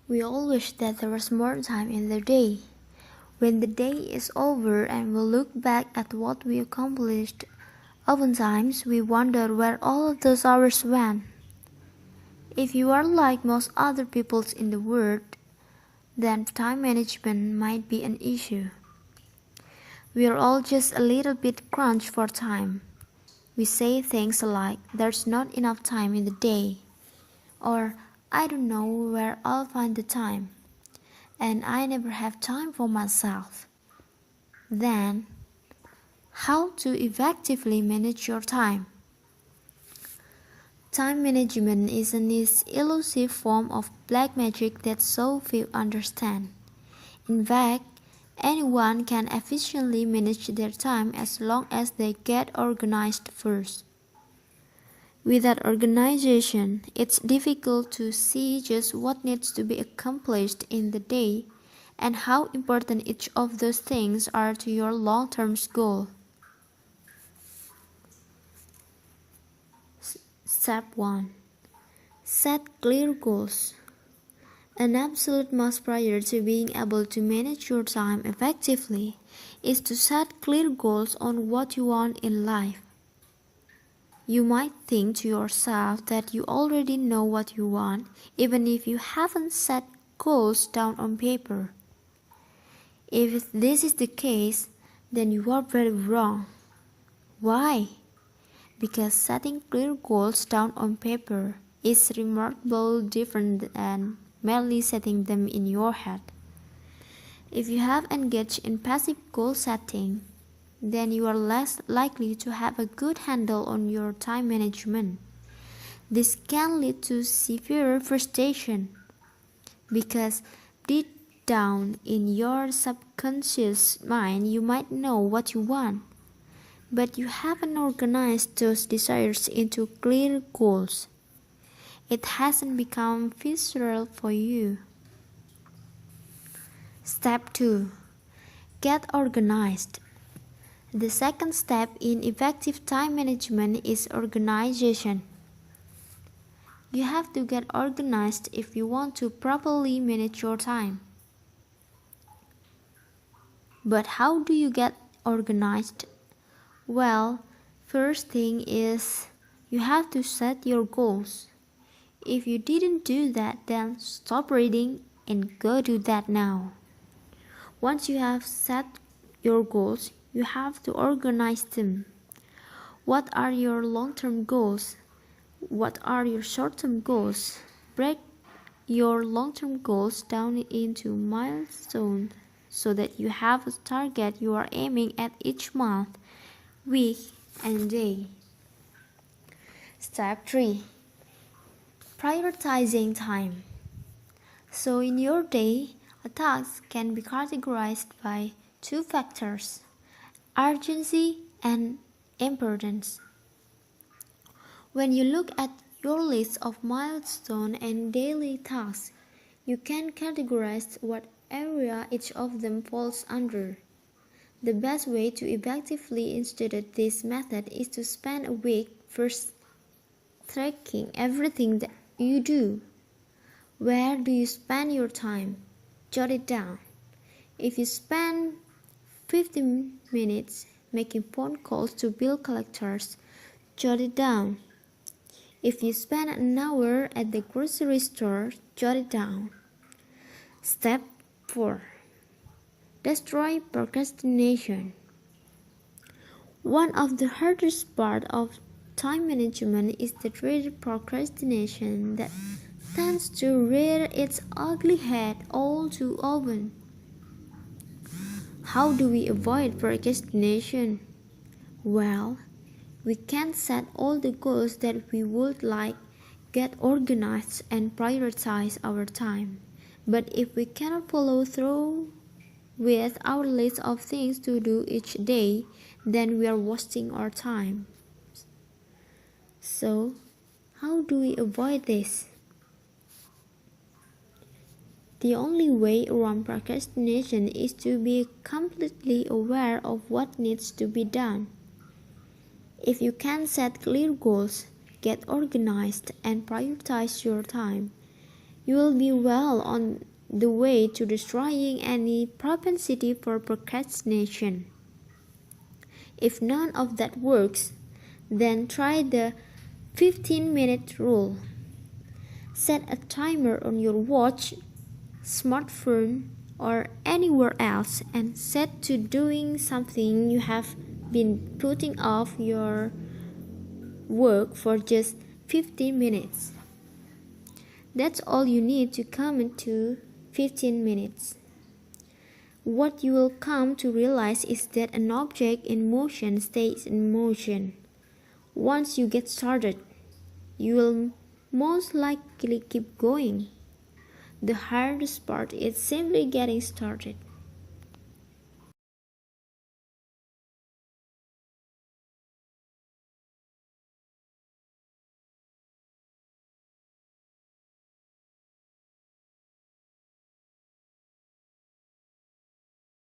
We all wish that there was more time in the day. When the day is over and we look back at what we accomplished, oftentimes we wonder where all of those hours went. If you are like most other people in the world, then time management might be an issue. We are all just a little bit crunched for time. We say things like, "There's not enough time in the day," or "I don't know where I'll find the time," and "I never have time for myself." Then, how to effectively manage your time? Time management is an elusive form of black magic that so few understand. In fact, anyone can efficiently manage their time as long as they get organized first. Without organization, it's difficult to see just what needs to be accomplished in the day and how important each of those things are to your long-term goal. Step 1. Set clear goals. An absolute must prior to being able to manage your time effectively is to set clear goals on what you want in life. You might think to yourself that you already know what you want, even if you haven't set goals down on paper. If this is the case, then you are very wrong. Why? Because setting clear goals down on paper is remarkably different than merely setting them in your head. If you have engaged in passive goal setting, then you are less likely to have a good handle on your time management. This can lead to severe frustration because deep down in your subconscious mind you might know what you want, but you haven't organized those desires into clear goals. It hasn't become visceral for you. Step 2. Get organized. The second step in effective time management is organization. You have to get organized if you want to properly manage your time. But how do you get organized? Well, first thing is you have to set your goals. If you didn't do that, then stop reading and go do that now. Once you have set your goals, you have to organize them. What are your long-term goals? What are your short-term goals? Break your long-term goals down into milestones so that you have a target you are aiming at each month, week, and day. Step 3. Prioritizing time. So in your day, a task can be categorized by two factors: urgency and importance. When you look at your list of milestones and daily tasks, you can categorize what area each of them falls under. The best way to effectively institute this method is to spend a week first tracking everything that you do. Where do you spend your time? Jot it down. If you spend 15 minutes making phone calls to bill collectors, jot it down. If you spend an hour at the grocery store, jot it down. Step 4. Destroy procrastination. One of the hardest parts of time management is the dreaded procrastination that tends to rear its ugly head all too often. How do we avoid procrastination? Well, we can set all the goals that we would like, get organized, and prioritize our time. But if we cannot follow through with our list of things to do each day, then we are wasting our time. So, how do we avoid this? The only way around procrastination is to be completely aware of what needs to be done. If you can set clear goals, get organized, and prioritize your time, you will be well on the way to destroying any propensity for procrastination. If none of that works, then try the 15-minute rule. Set a timer on your watch, smartphone, or anywhere else and set to doing something you have been putting off your work for just 15 minutes. That's all you need to commit to 15 minutes. What you will come to realize is that an object in motion stays in motion. Once you get started, you will most likely keep going. The hardest part is simply getting started.